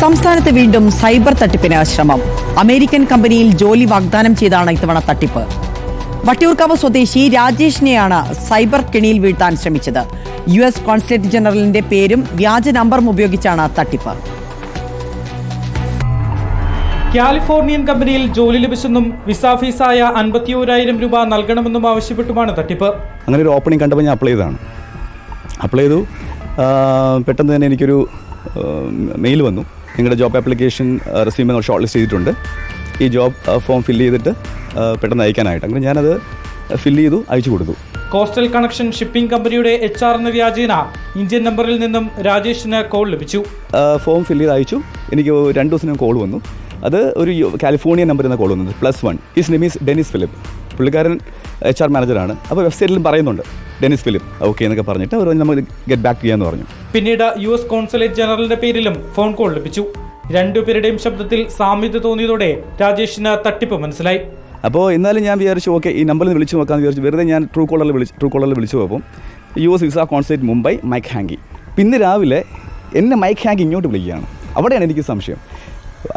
സംസ്ഥാനത്ത് വീണ്ടും സൈബർ തട്ടിപ്പിന് ശ്രമം. അമേരിക്കൻ കമ്പനിയിൽ ജോലി വാഗ്ദാനം ചെയ്താണ് ഇത്തവണ തട്ടിപ്പ്. വട്ടിയൂർക്കാവ് സ്വദേശി രാജേഷിനെയാണ് സൈബർ കെണിയിൽ വീഴ്ത്താൻ ശ്രമിച്ചത്. US കോൺസുലേറ്റ് ജനറലിന്റെ പേരും വ്യാജ നമ്പറും ഉപയോഗിച്ചാണ് തട്ടിപ്പ്. കാലിഫോർണിയൻ കമ്പനിയിൽ ജോലി ലഭിച്ചെന്നും വിസ ഫീസായ 51,000 രൂപ നൽകണമെന്നും ആവശ്യപ്പെട്ടുമാണ് തട്ടിപ്പ്. അങ്ങനെ ഒരു ഓപ്പണിംഗ് കണ്ടപ്പോൾ ഞാൻ അപ്ലൈ ചെയ്തു. പെട്ടെന്ന് തന്നെ എനിക്കൊരു മെയിൽ വന്നു, നിങ്ങളുടെ ജോബ് ആപ്ലിക്കേഷൻ റെസ്യൂമെ നമ്മൾ ഷോർട്ട് ലിസ്റ്റ് ചെയ്തിട്ടുണ്ട്, ഈ ജോബ് ഫോം ഫില്ല് ചെയ്തിട്ട് പെട്ടെന്ന് അയക്കാനായിട്ട്. അങ്ങനെ ഞാനത് ഫില്ല് ചെയ്തു, അയച്ചു കൊടുത്തു. കോസ്റ്റൽ കണക്ഷൻ ഷിപ്പിംഗ് കമ്പനിയുടെ HR എന്ന വ്യാജേന ഇന്ത്യൻ നമ്പറിൽ നിന്നും രാജേഷിന് കോൾ ലഭിച്ചു. ഫോം ഫില്ല് ചെയ്ത് അയച്ചു. എനിക്ക് 2 ദിവസം കോൾ വന്നു. അത് ഒരു കാലിഫോർണിയ നമ്പറിൽ നിന്ന് കോൾ വന്നത്, +1. His name is Denis Philip. പുള്ളിക്കാരൻ HR മാനേജറാണ്. അപ്പോൾ വെബ്സൈറ്റിലും പറയുന്നുണ്ട് ഡെനിസ് ഫിലിപ്പ് ഓക്കെ എന്നൊക്കെ പറഞ്ഞിട്ട് അവർ നമ്മൾ ഗെറ്റ് ബാക്ക് ചെയ്യാമെന്ന് പറഞ്ഞു. പിന്നീട് US കോൺസുലേറ്റ് ജനറലിന്റെ പേരിലും ഫോൺ കോൾ ലഭിച്ചു. രണ്ടുപേരുടെയും ശബ്ദത്തിൽ സാമ്യത തോന്നിയതോടെ രാജേഷിന് തട്ടിപ്പ് മനസ്സിലായി. അപ്പോൾ എന്നാലും ഞാൻ വിചാരിച്ചു ഓക്കെ ഈ നമ്പറിൽ നിന്ന് വിളിച്ചു നോക്കാമെന്ന് വിചാരിച്ചു. വെറുതെ ഞാൻ ട്രൂ കോളറിൽ വിളിച്ചു പോകുമ്പോൾ US visa consulate Mumbai Mike Hankey. പിന്നെ രാവിലെ എന്നെ മൈക്ക് ഹാങ്കി ഇങ്ങോട്ട് വിളിക്കുകയാണ്. അവിടെയാണ് എനിക്ക് സംശയം.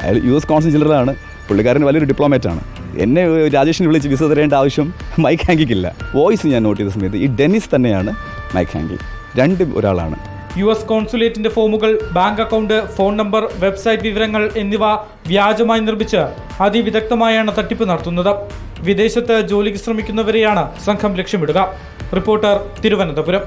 അയാൾ US കോൺസുലേറ്റ് ജനറലാണ്, പുള്ളിക്കാരൻ വലിയൊരു ഡിപ്ലോമാറ്റാണ്. എന്നെ രാജേഷിനെ വിളിച്ച് വിസ തരേണ്ട ആവശ്യം മൈക്ക് ഹാങ്കിക്കില്ല. വോയിസ് ഞാൻ നോട്ട് ചെയ്ത സമയത്ത് ഈ ഡെനിസ് തന്നെയാണ് മൈക്ക് ഹാങ്കി. രണ്ടും ഒരാളാണ്. US കോൺസുലേറ്റിന്റെ ഫോമുകൾ, bank account, phone number, website വിവരങ്ങൾ എന്നിവ വ്യാജമായി നിർമ്മിച്ച് അതിവിദഗ്ധമായാണ് തട്ടിപ്പ് നടത്തുന്നത്. വിദേശത്ത് ജോലിക്ക് ശ്രമിക്കുന്നവരെയാണ് സംഘം ലക്ഷ്യമിടുക. റിപ്പോർട്ടർ, തിരുവനന്തപുരം.